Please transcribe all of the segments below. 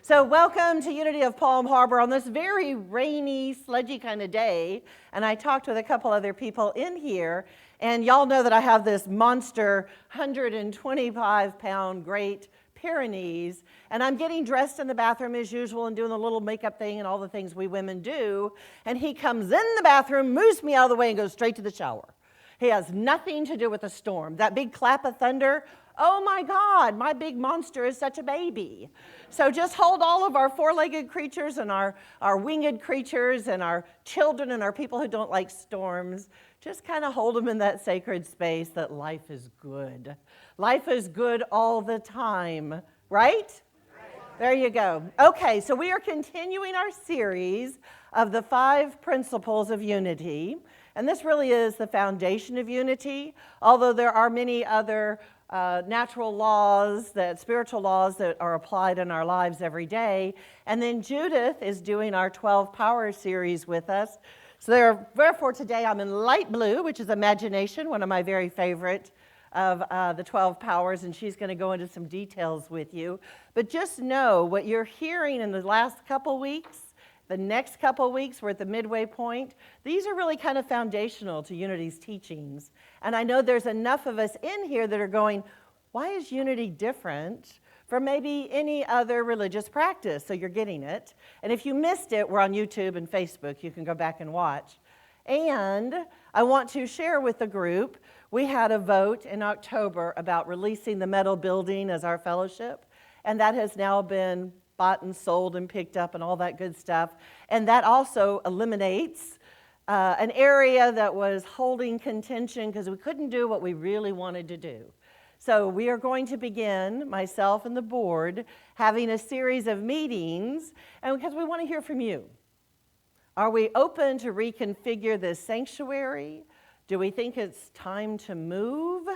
So welcome to Unity of Palm Harbor on this very rainy, sludgy kind of day. And I talked with a couple other people in here, and y'all know that I have this monster 125-pound Great Pyrenees, and I'm getting dressed in the bathroom as usual and doing the little makeup thing and all the things we women do. And he comes in the bathroom, moves me out of the way, and goes straight to the shower. He has nothing to do with the storm. That big clap of thunder, oh my God, my big monster is such a baby. So just hold all of our four-legged creatures and our winged creatures and our children and our people who don't like storms, just kind of hold them in that sacred space that life is good. Life is good all the time, right? There you go. Okay, so we are continuing our series of the 5 principles of unity. And this really is the foundation of unity, although there are many other natural laws, spiritual laws that are applied in our lives every day. And then Judith is doing our 12 Power series with us. So therefore today I'm in light blue, which is imagination, one of my very favorite of the 12 powers, and she's going to go into some details with you. But just know what you're hearing in the last couple weeks, the next couple weeks, we're at the midway point. These are really kind of foundational to Unity's teachings. And I know there's enough of us in here that are going, why is Unity different from maybe any other religious practice? So you're getting it. And if you missed it, we're on YouTube and Facebook. You can go back and watch. And I want to share with the group, we had a vote in October about releasing the metal building as our fellowship. And that has now been bought and sold and picked up and all that good stuff. And that also eliminates an area that was holding contention because we couldn't do what we really wanted to do. So we are going to begin, myself and the board, having a series of meetings, and because we want to hear from you. Are we open to reconfigure this sanctuary? Do we think it's time to move?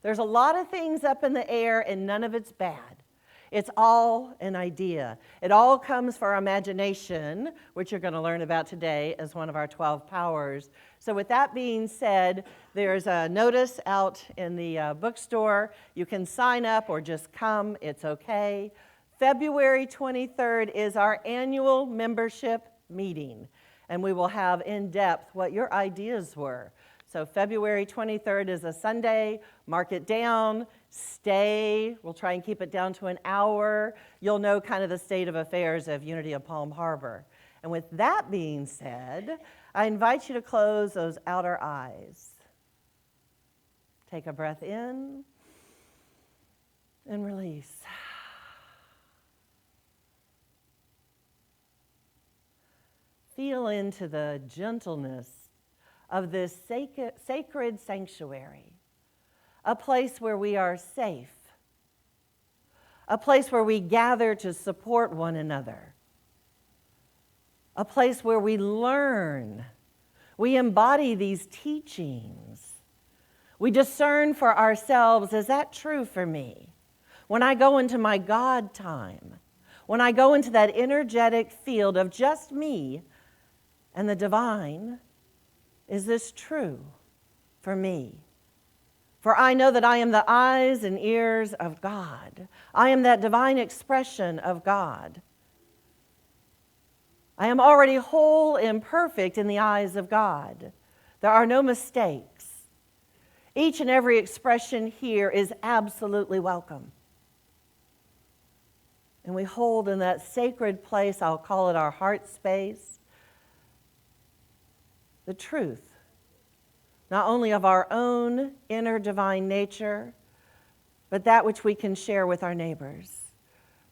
There's a lot of things up in the air and none of it's bad. It's all an idea. It all comes from our imagination, which you're going to learn about today as one of our 12 powers. So with that being said, there's a notice out in the bookstore. You can sign up or just come. It's okay. February 23rd is our annual membership meeting, and we will have in depth what your ideas were. So February 23rd is a Sunday. Mark it down. Stay. We'll try and keep it down to an hour. You'll know kind of the state of affairs of Unity of Palm Harbor. And with that being said, I invite you to close those outer eyes. Take a breath in and release. Feel into the gentleness of this sacred sanctuary, a place where we are safe, a place where we gather to support one another, a place where we learn, we embody these teachings, we discern for ourselves, is that true for me? When I go into my God time, when I go into that energetic field of just me and the divine, is this true for me? For I know that I am the eyes and ears of God. I am that divine expression of God. I am already whole and perfect in the eyes of God. There are no mistakes. Each and every expression here is absolutely welcome. And we hold in that sacred place, I'll call it our heart space, the truth, not only of our own inner divine nature, but that which we can share with our neighbors.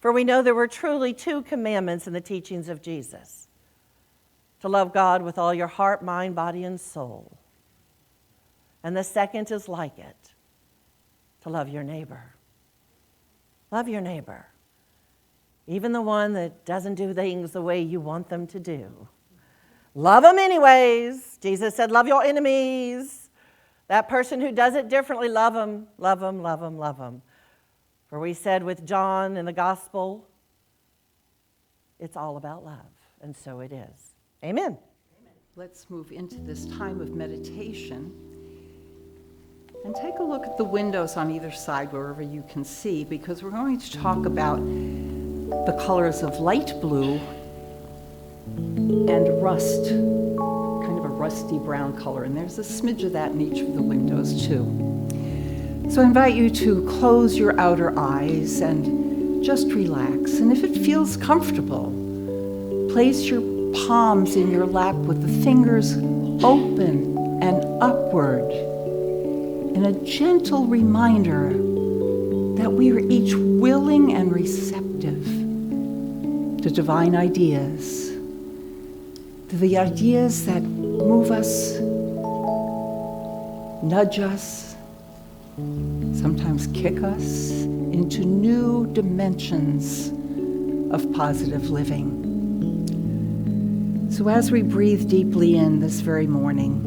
For we know there were truly 2 commandments in the teachings of Jesus: to love God with all your heart, mind, body, and soul. And the second is like it, to love your neighbor. Love your neighbor, even the one that doesn't do things the way you want them to do. Love them anyways. Jesus said, love your enemies. That person who does it differently, love them, love them, love them, love them. For we said with John in the gospel, it's all about love, and so it is. Amen. Let's move into this time of meditation and take a look at the windows on either side, wherever you can see, because we're going to talk about the colors of light blue and rust, kind of a rusty brown color. And there's a smidge of that in each of the windows too. So I invite you to close your outer eyes and just relax. And if it feels comfortable, place your palms in your lap with the fingers open and upward, in a gentle reminder that we are each willing and receptive to divine ideas, to the ideas that move us, nudge us, sometimes kick us into new dimensions of positive living. So as we breathe deeply in this very morning,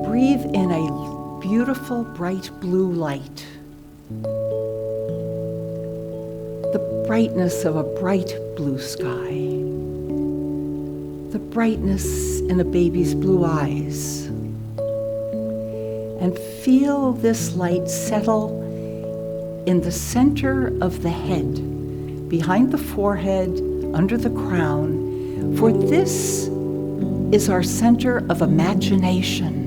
breathe in a beautiful bright blue light, the brightness of a bright blue sky, the brightness in a baby's blue eyes. And feel this light settle in the center of the head, behind the forehead, under the crown, for this is our center of imagination.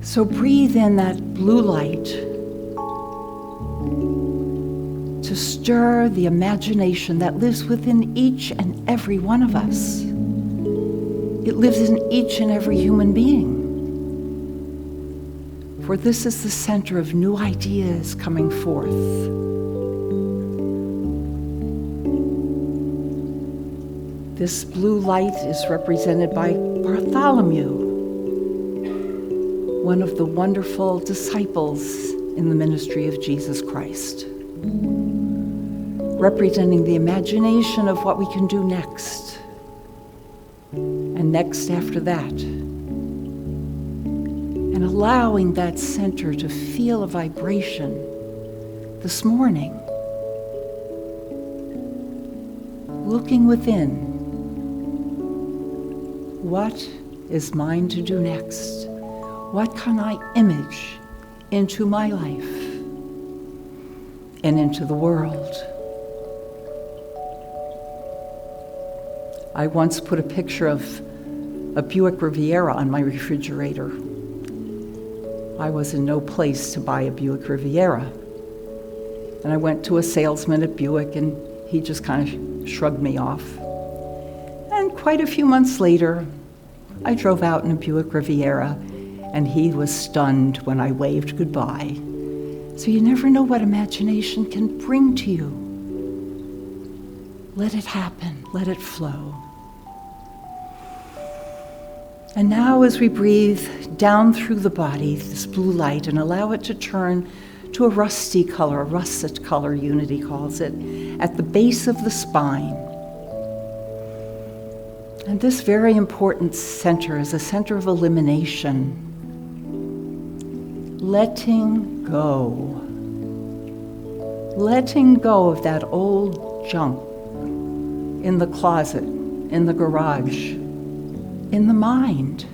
So breathe in that blue light to stir the imagination that lives within each and every one of us. It lives in each and every human being. For this is the center of new ideas coming forth. This blue light is represented by Bartholomew, one of the wonderful disciples in the ministry of Jesus Christ, representing the imagination of what we can do next, and next after that, and allowing that center to feel a vibration this morning, looking within. What is mine to do next? What can I image into my life and into the world? I once put a picture of a Buick Riviera on my refrigerator. I was in no place to buy a Buick Riviera. And I went to a salesman at Buick and he just kind of shrugged me off. And quite a few months later, I drove out in a Buick Riviera and he was stunned when I waved goodbye. So you never know what imagination can bring to you. Let it happen, let it flow. And now as we breathe down through the body, this blue light, and allow it to turn to a rusty color, a russet color, Unity calls it, at the base of the spine. And this very important center is a center of elimination. Letting go. Letting go of that old junk in the closet, in the garage, in the mind.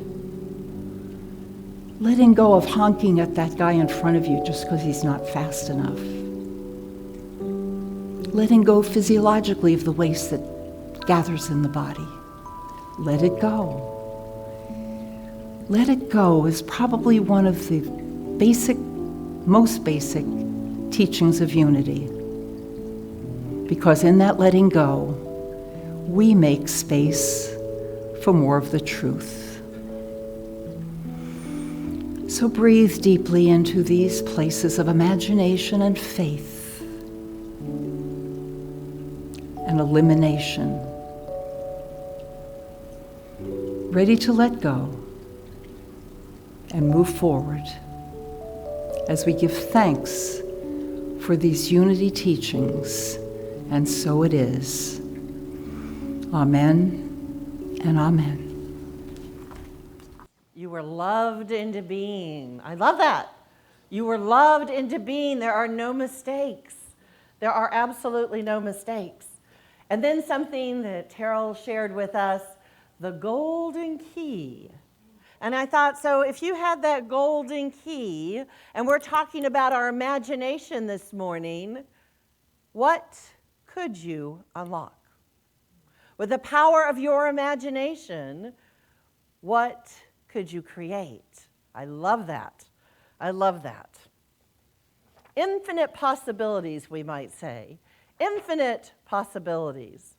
Letting go of honking at that guy in front of you just because he's not fast enough. Letting go physiologically of the waste that gathers in the body. Let it go. Let it go is probably one of the most basic teachings of unity. Because in that letting go, we make space for more of the truth. So breathe deeply into these places of imagination and faith and elimination. Ready to let go and move forward as we give thanks for these unity teachings, and so it is. Amen and amen. You were loved into being. I love that. You were loved into being. There are no mistakes. There are absolutely no mistakes. And then something that Terrell shared with us, the golden key. And I thought, so if you had that golden key, and we're talking about our imagination this morning, what could you unlock? With the power of your imagination, what could you create? I love that. I love that. Infinite possibilities, we might say. Infinite possibilities.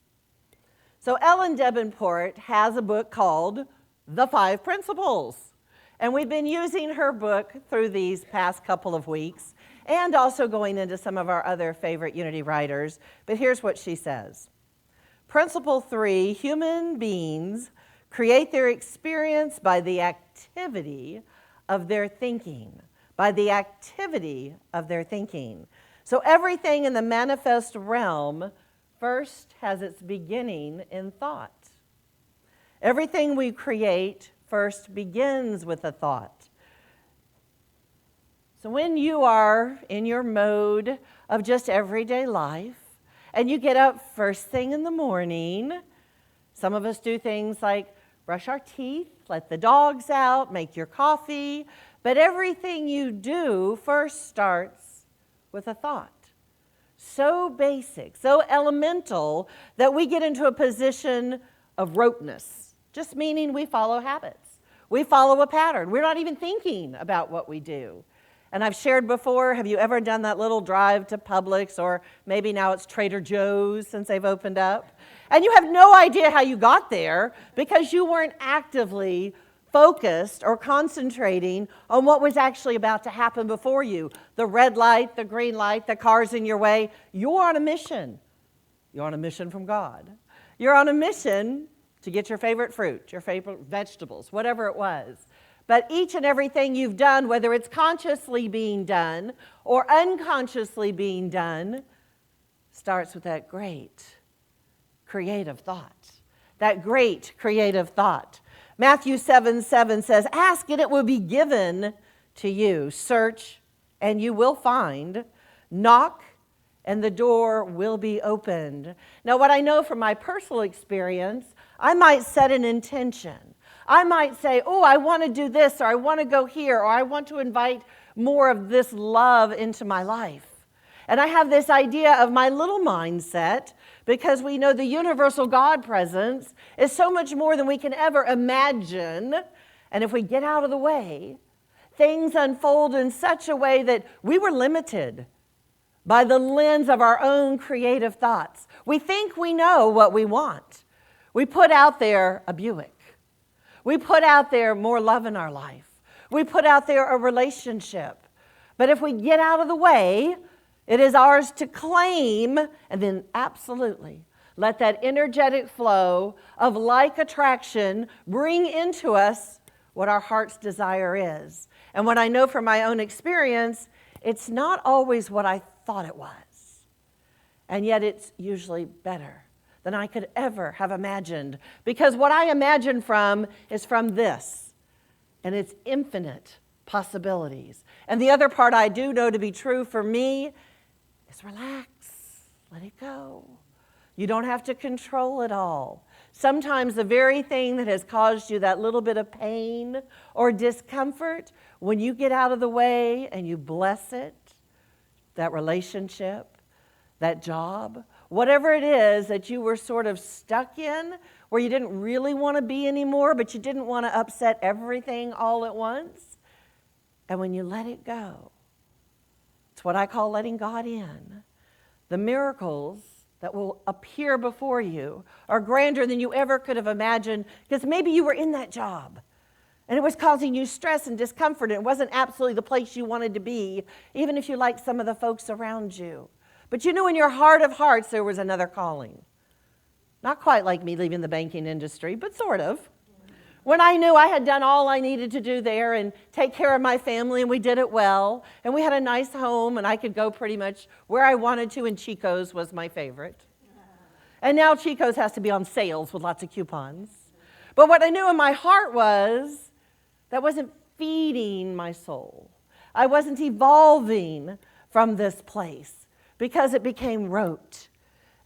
So Ellen Davenport has a book called The 5 Principles. And we've been using her book through these past couple of weeks and also going into some of our other favorite Unity writers. But here's what she says. Principle 3, human beings create their experience by the activity of their thinking. By the activity of their thinking. So everything in the manifest realm first has its beginning in thought. Everything we create first begins with a thought. So when you are in your mode of just everyday life, and you get up first thing in the morning, some of us do things like brush our teeth, let the dogs out, make your coffee, but everything you do first starts with a thought. So basic, so elemental that we get into a position of roteness, just meaning we follow habits. We follow a pattern. We're not even thinking about what we do. And I've shared before, have you ever done that little drive to Publix, or maybe now it's Trader Joe's since they've opened up? And you have no idea how you got there because you weren't actively focused or concentrating on what was actually about to happen before you. The red light, the green light, the cars in your way. You're on a mission. You're on a mission from God. You're on a mission to get your favorite fruit, your favorite vegetables, whatever it was. But each and everything you've done, whether it's consciously being done or unconsciously being done, starts with that great creative thought. That great creative thought. Matthew 7:7 says, ask and it will be given to you. Search and you will find. Knock and the door will be opened. Now, what I know from my personal experience, I might set an intention. I might say, oh, I want to do this, or I want to go here, or I want to invite more of this love into my life. And I have this idea of my little mindset, because we know the universal God presence is so much more than we can ever imagine. And if we get out of the way, things unfold in such a way that we were limited by the lens of our own creative thoughts. We think we know what we want. We put out there a Buick. We put out there more love in our life. We put out there a relationship. But if we get out of the way, it is ours to claim, and then absolutely let that energetic flow of like attraction bring into us what our heart's desire is. And what I know from my own experience, it's not always what I thought it was. And yet it's usually better than I could ever have imagined. Because what I imagine from is from this, and it's infinite possibilities. And the other part I do know to be true for me is relax, let it go. You don't have to control it all. Sometimes the very thing that has caused you that little bit of pain or discomfort, when you get out of the way and you bless it, that relationship, that job, whatever it is that you were sort of stuck in, where you didn't really want to be anymore, but you didn't want to upset everything all at once. And when you let it go, it's what I call letting God in. The miracles that will appear before you are grander than you ever could have imagined, because maybe you were in that job and it was causing you stress and discomfort, and it wasn't absolutely the place you wanted to be, even if you liked some of the folks around you. But you knew in your heart of hearts there was another calling. Not quite like me leaving the banking industry, but sort of. When I knew I had done all I needed to do there and take care of my family, and we did it well, and we had a nice home, and I could go pretty much where I wanted to, and Chico's was my favorite. And now Chico's has to be on sales with lots of coupons. But what I knew in my heart was that wasn't feeding my soul. I wasn't evolving from this place, because it became rote,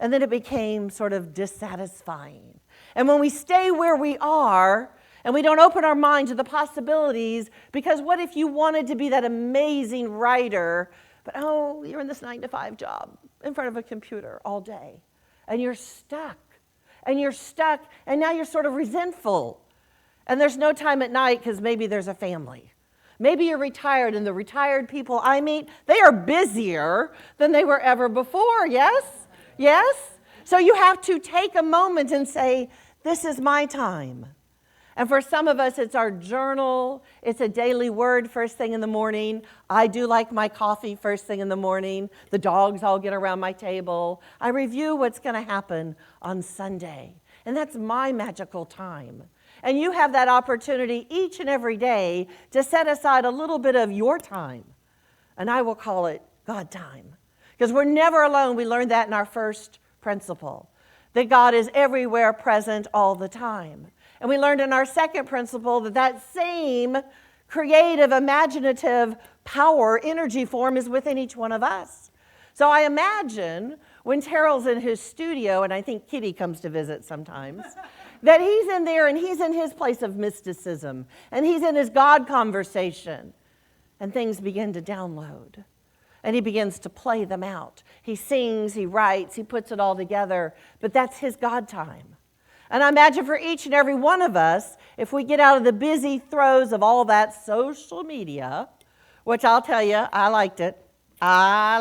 and then it became sort of dissatisfying. And when we stay where we are, and we don't open our mind to the possibilities, because what if you wanted to be that amazing writer, but oh, you're in this 9-to-5 job, in front of a computer all day, and you're stuck, and now you're sort of resentful, and there's no time at night because maybe there's a family. Maybe you're retired, and the retired people I meet, they are busier than they were ever before, yes? Yes? So you have to take a moment and say, this is my time. And for some of us, it's our journal. It's a daily word first thing in the morning. I do like my coffee first thing in the morning. The dogs all get around my table. I review what's going to happen on Sunday. And that's my magical time. And you have that opportunity each and every day to set aside a little bit of your time. And I will call it God time. Because we're never alone. We learned that in our first principle, that God is everywhere present all the time. And we learned in our second principle that same creative, imaginative power, energy form is within each one of us. So I imagine when Terrell's in his studio, and I think Kitty comes to visit sometimes, that he's in there and he's in his place of mysticism, and he's in his God conversation, and things begin to download. And he begins to play them out. He sings, he writes, he puts it all together, but that's his God time. And I imagine for each and every one of us, if we get out of the busy throes of all that social media, which I'll tell you, I liked it. I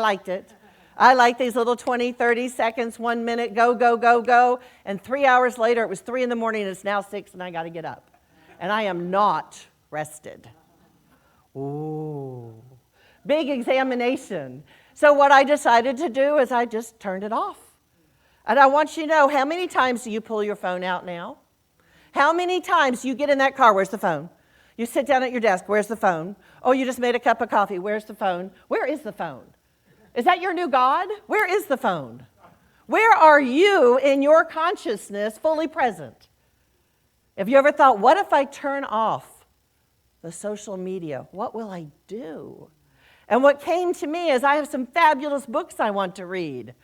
like these little 20, 30 seconds, 1 minute, go, go, go, go. And 3 hours later, it was 3 in the morning, and it's now 6, and I got to get up. And I am not rested. Ooh, big examination. So what I decided to do is I just turned it off. And I want you to know, how many times do you pull your phone out now? How many times do you get in that car? Where's the phone? You sit down at your desk. Where's the phone? Oh, you just made a cup of coffee. Where's the phone? Where is the phone? Is that your new God? Where is the phone? Where are you in your consciousness fully present? Have you ever thought, what if I turn off the social media? What will I do? And what came to me is I have some fabulous books I want to read.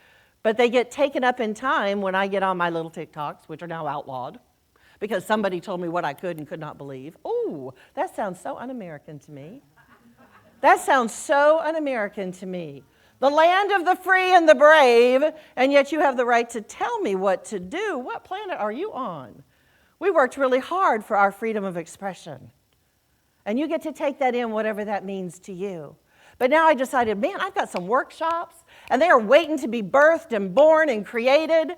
But they get taken up in time when I get on my little TikToks, which are now outlawed, because somebody told me what I could and could not believe. Oh, that sounds so un-American to me. That sounds so un-American to me. The land of the free and the brave, and yet you have the right to tell me what to do. What planet are you on? We worked really hard for our freedom of expression. And you get to take that in, whatever that means to you. But now I decided, man, I've got some workshops, and they are waiting to be birthed and born and created.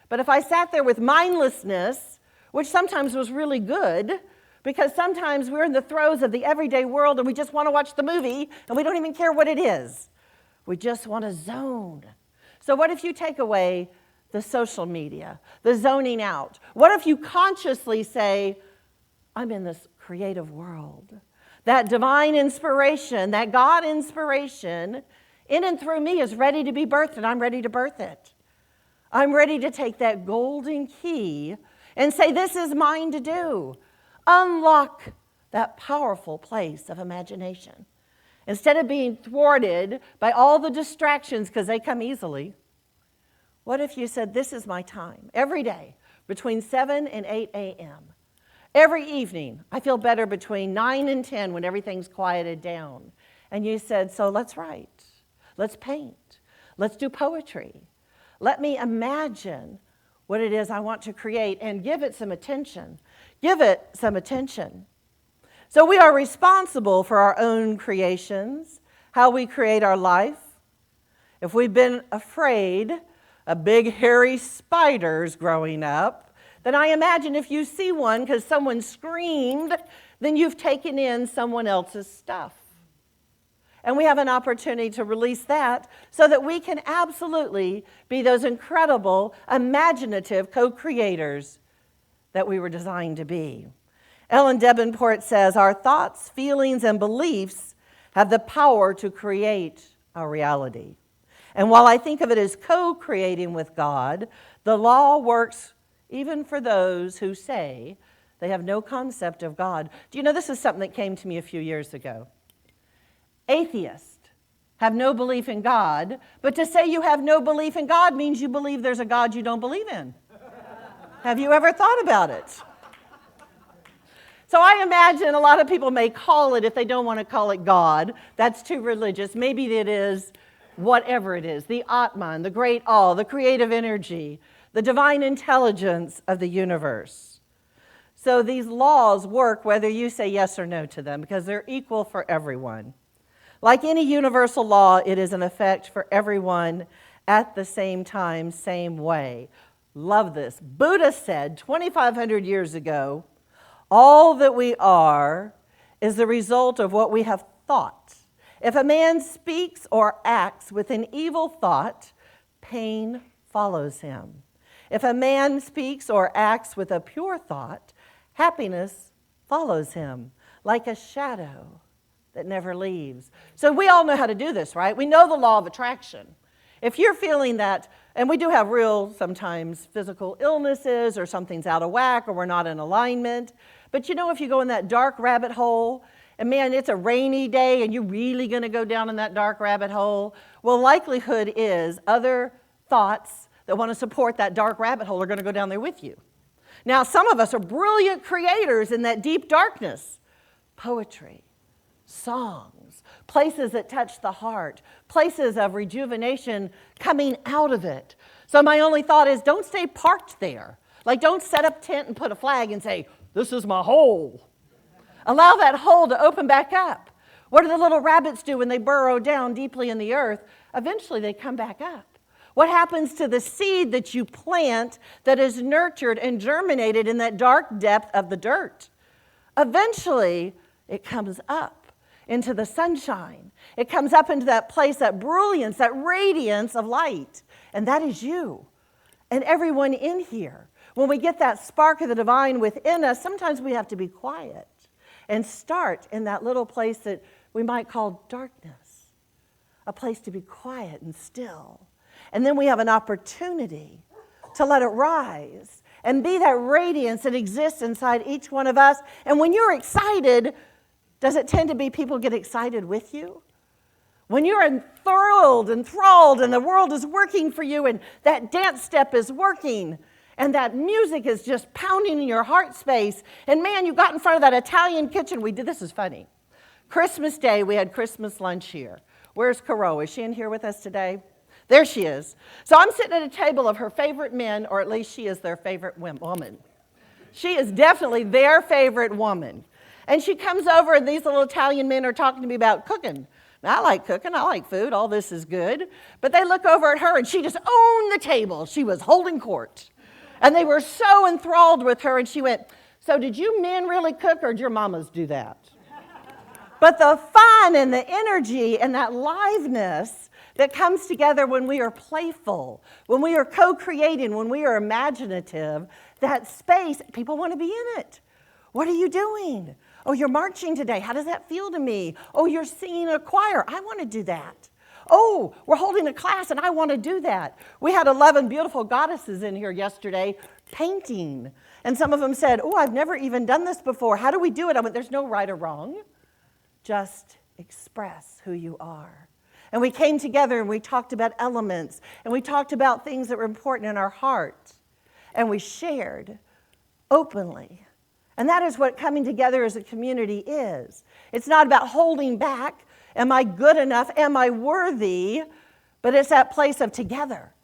But if I sat there with mindlessness, which sometimes was really good, because sometimes we're in the throes of the everyday world and we just want to watch the movie and we don't even care what it is. We just want to zone. So what if you take away the social media, the zoning out? What if you consciously say, I'm in this creative world? That divine inspiration, that God inspiration in and through me is ready to be birthed, and I'm ready to birth it. I'm ready to take that golden key and say, this is mine to do. Unlock that powerful place of imagination. Instead of being thwarted by all the distractions, because they come easily, what if you said, this is my time, every day, between 7 and 8 a.m., every evening, I feel better between 9 and 10 when everything's quieted down. And you said, so let's write, let's paint, let's do poetry. Let me imagine what it is I want to create and give it some attention. Give it some attention. So we are responsible for our own creations, how we create our life. If we've been afraid of big hairy spiders growing up, then I imagine if you see one because someone screamed, then you've taken in someone else's stuff. And we have an opportunity to release that so that we can absolutely be those incredible, imaginative co-creators that we were designed to be. Ellen Davenport says, our thoughts, feelings, and beliefs have the power to create our reality. And while I think of it as co-creating with God, the law works even for those who say they have no concept of God. Do you know, this is something that came to me a few years ago. Atheists have no belief in God, but to say you have no belief in God means you believe there's a God you don't believe in. Have you ever thought about it? So I imagine a lot of people may call it, if they don't want to call it God, that's too religious. Maybe it is whatever it is, the Atman, the great all, the creative energy, the divine intelligence of the universe. So these laws work whether you say yes or no to them because they're equal for everyone. Like any universal law, it is in effect for everyone at the same time, same way. Love this. Buddha said 2,500 years ago, all that we are is the result of what we have thought. If a man speaks or acts with an evil thought, pain follows him. If a man speaks or acts with a pure thought, happiness follows him like a shadow that never leaves. So we all know how to do this, right? We know the law of attraction. If you're feeling that, and we do have real, sometimes physical illnesses or something's out of whack or we're not in alignment, but you know if you go in that dark rabbit hole, and man, it's a rainy day and you're really going to go down in that dark rabbit hole, well, likelihood is other thoughts that want to support that dark rabbit hole are going to go down there with you. Now, some of us are brilliant creators in that deep darkness. Poetry, songs, places that touch the heart, places of rejuvenation coming out of it. So my only thought is don't stay parked there. Like don't set up tent and put a flag and say, this is my hole. Allow that hole to open back up. What do the little rabbits do when they burrow down deeply in the earth? Eventually they come back up. What happens to the seed that you plant that is nurtured and germinated in that dark depth of the dirt? Eventually it comes up into the sunshine. It comes up into that place, that brilliance, that radiance of light. And that is you and everyone in here. When we get that spark of the divine within us, sometimes we have to be quiet and start in that little place that we might call darkness, a place to be quiet and still. And then we have an opportunity to let it rise and be that radiance that exists inside each one of us. And when you're excited, does it tend to be people get excited with you? When you're enthralled and the world is working for you and that dance step is working, and that music is just pounding in your heart space. And man, you got in front of that Italian kitchen. This is funny. Christmas Day, we had Christmas lunch here. Where's Caro? Is she in here with us today? There she is. So I'm sitting at a table of her favorite men, or at least she is their favorite woman. She is definitely their favorite woman. And she comes over and these little Italian men are talking to me about cooking. Now, I like cooking, I like food, all this is good. But they look over at her and she just owned the table. She was holding court. And they were so enthralled with her, and she went, so did you men really cook, or did your mamas do that? But the fun and the energy and that liveness that comes together when we are playful, when we are co-creating, when we are imaginative, that space, people want to be in it. What are you doing? Oh, you're marching today. How does that feel to me? Oh, you're singing a choir. I want to do that. Oh, we're holding a class and I want to do that. We had 11 beautiful goddesses in here yesterday painting. And some of them said, oh, I've never even done this before. How do we do it? I went, there's no right or wrong. Just express who you are. And we came together and we talked about elements and we talked about things that were important in our heart. And we shared openly. And that is what coming together as a community is. It's not about holding back. Am I good enough? Am I worthy? But it's that place of together.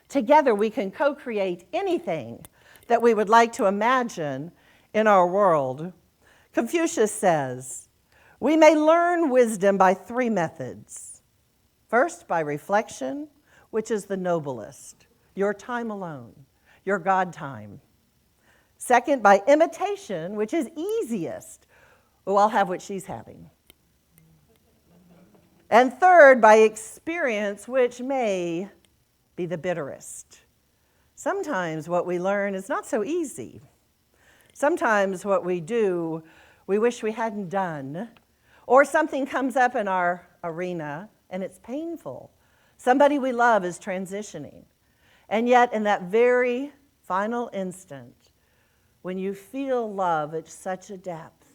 Together we can co-create anything that we would like to imagine in our world. Confucius says, we may learn wisdom by 3 methods. First, by reflection, which is the noblest, your time alone, your God time. Second, by imitation, which is easiest. Oh, I'll have what she's having. And third, by experience, which may be the bitterest. Sometimes what we learn is not so easy. Sometimes what we do, we wish we hadn't done. Or something comes up in our arena and it's painful. Somebody we love is transitioning. And yet in that very final instant, when you feel love at such a depth,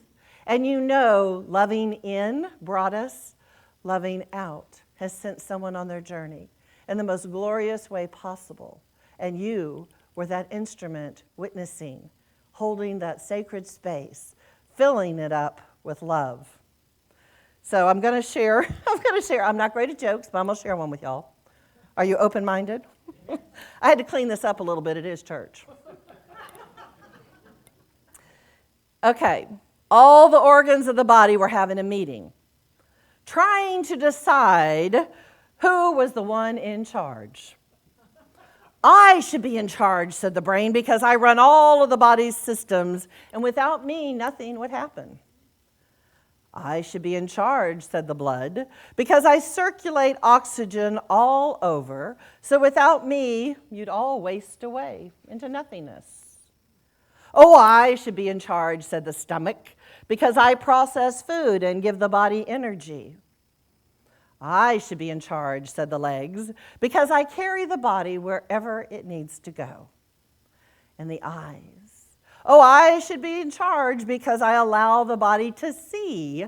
and you know loving in brought us, loving out has sent someone on their journey in the most glorious way possible. And you were that instrument witnessing, holding that sacred space, filling it up with love. So I'm going to share. I'm not great at jokes, but I'm going to share one with y'all. Are you open-minded? I had to clean this up a little bit. It is church. Okay. All the organs of the body were having a meeting, trying to decide who was the one in charge. I should be in charge, said the brain, because I run all of the body's systems, and without me, nothing would happen. I should be in charge, said the blood, because I circulate oxygen all over, so without me, you'd all waste away into nothingness. Oh, I should be in charge, said the stomach, because I process food and give the body energy. I should be in charge, said the legs, because I carry the body wherever it needs to go. And the eyes. Oh, I should be in charge because I allow the body to see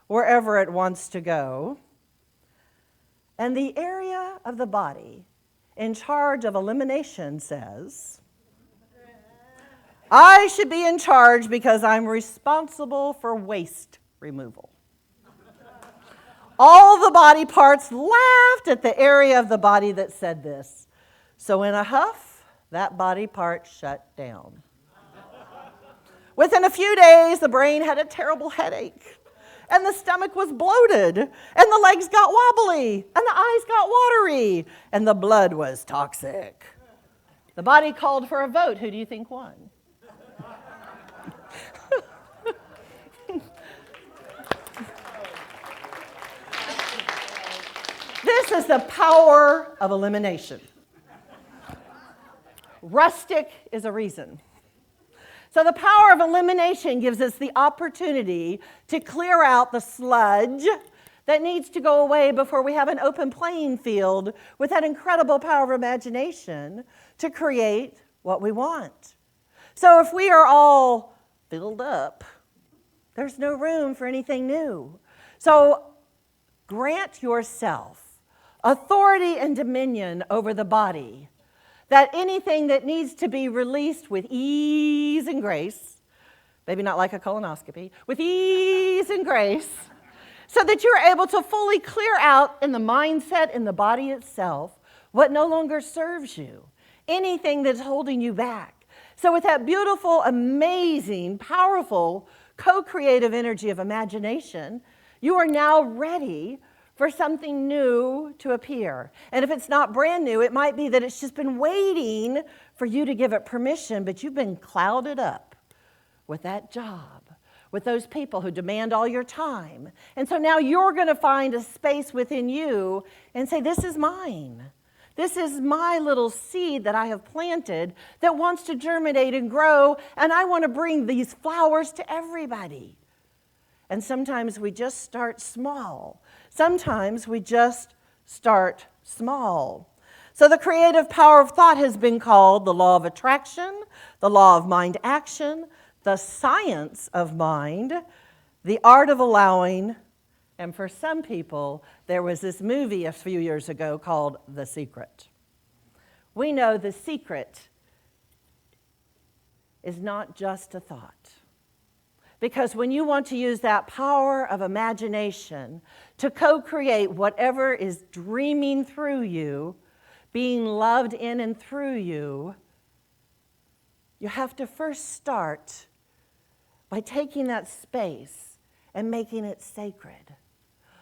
wherever it wants to go. And the area of the body in charge of elimination says, I should be in charge because I'm responsible for waste removal. All the body parts laughed at the area of the body that said this. So in a huff, that body part shut down. Within a few days, the brain had a terrible headache, and the stomach was bloated, and the legs got wobbly, and the eyes got watery, and the blood was toxic. The body called for a vote. Who do you think won? This is the power of elimination. Rustic is a reason. So the power of elimination gives us the opportunity to clear out the sludge that needs to go away before we have an open playing field with that incredible power of imagination to create what we want. So if we are all filled up, there's no room for anything new. So grant yourself authority and dominion over the body, that anything that needs to be released with ease and grace, maybe not like a colonoscopy, with ease and grace, so that you're able to fully clear out in the mindset, in the body itself, what no longer serves you, anything that's holding you back. So with that beautiful, amazing, powerful, co-creative energy of imagination, you are now ready for something new to appear. And if it's not brand new, it might be that it's just been waiting for you to give it permission, but you've been clouded up with that job, with those people who demand all your time. And so now you're going to find a space within you and say, this is mine. This is my little seed that I have planted that wants to germinate and grow, and I want to bring these flowers to everybody. And sometimes we just start small. Sometimes we just start small. So the creative power of thought has been called the law of attraction, the law of mind action, the science of mind, the art of allowing, and for some people, there was this movie a few years ago called The Secret. We know the secret is not just a thought. Because when you want to use that power of imagination to co-create whatever is dreaming through you, being loved in and through you, you have to first start by taking that space and making it sacred.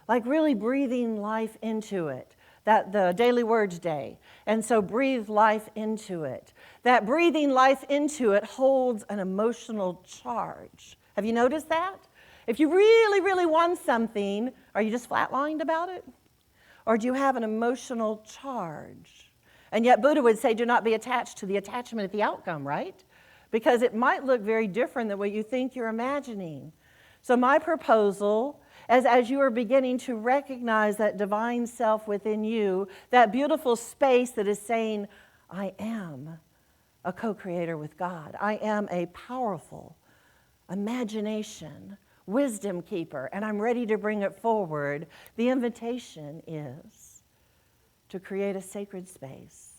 Like really breathing life into it. That the Daily Words Day. And so breathe life into it. That breathing life into it holds an emotional charge. Have you noticed that? If you really, really want something, are you just flatlined about it? Or do you have an emotional charge? And yet Buddha would say, do not be attached to the attachment at the outcome, right? Because it might look very different than what you think you're imagining. So my proposal, as you are beginning to recognize that divine self within you, that beautiful space that is saying, I am a co-creator with God. I am a powerful imagination, wisdom keeper, and I'm ready to bring it forward. The invitation is to create a sacred space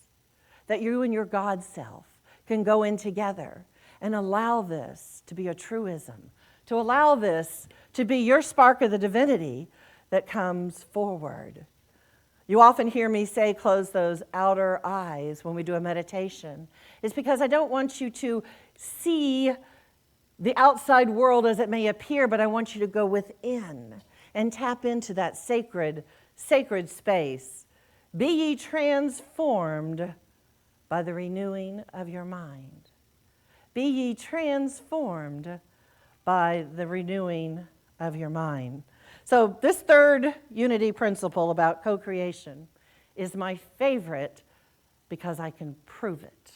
that you and your God self can go in together and allow this to be a truism, to allow this to be your spark of the divinity, that comes forward. You often hear me say, close those outer eyes when we do a meditation. It's because I don't want you to see the outside world as it may appear, but I want you to go within and tap into that sacred space. Be ye transformed by the renewing of your mind. Be ye transformed by the renewing of your mind. So this third unity principle about co-creation is my favorite because I can prove it.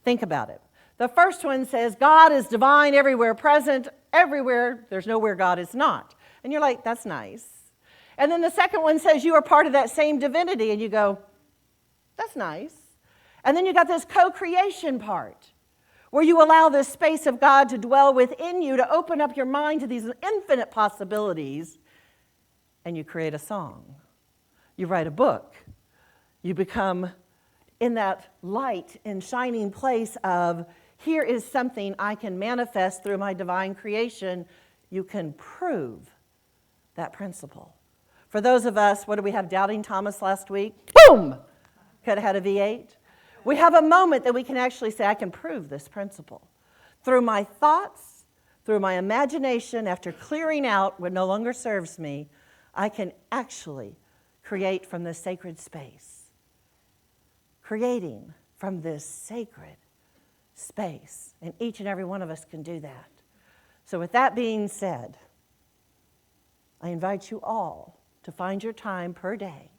Think about it. The first one says, God is divine, everywhere present, everywhere. There's nowhere God is not. And you're like, that's nice. And then the second one says, you are part of that same divinity. And you go, that's nice. And then you got this co-creation part, where you allow this space of God to dwell within you, to open up your mind to these infinite possibilities, and you create a song. You write a book. You become in that light and shining place of, here is something I can manifest through my divine creation. You can prove that principle. For those of us, what did we have, Doubting Thomas last week? Boom! Could have had a V8. We have a moment that we can actually say, I can prove this principle. Through my thoughts, through my imagination, after clearing out what no longer serves me, I can actually create from this sacred space. Creating from this sacred space. And each and every one of us can do that. So with that being said, I invite you all to find your time per day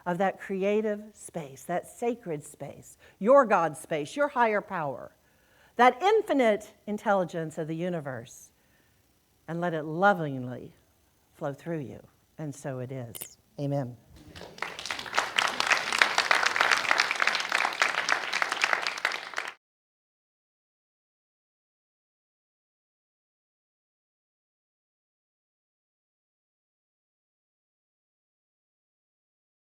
of that creative space, that sacred space, your God space, your higher power, that infinite intelligence of the universe, and let it lovingly flow through you. And so it is. Amen.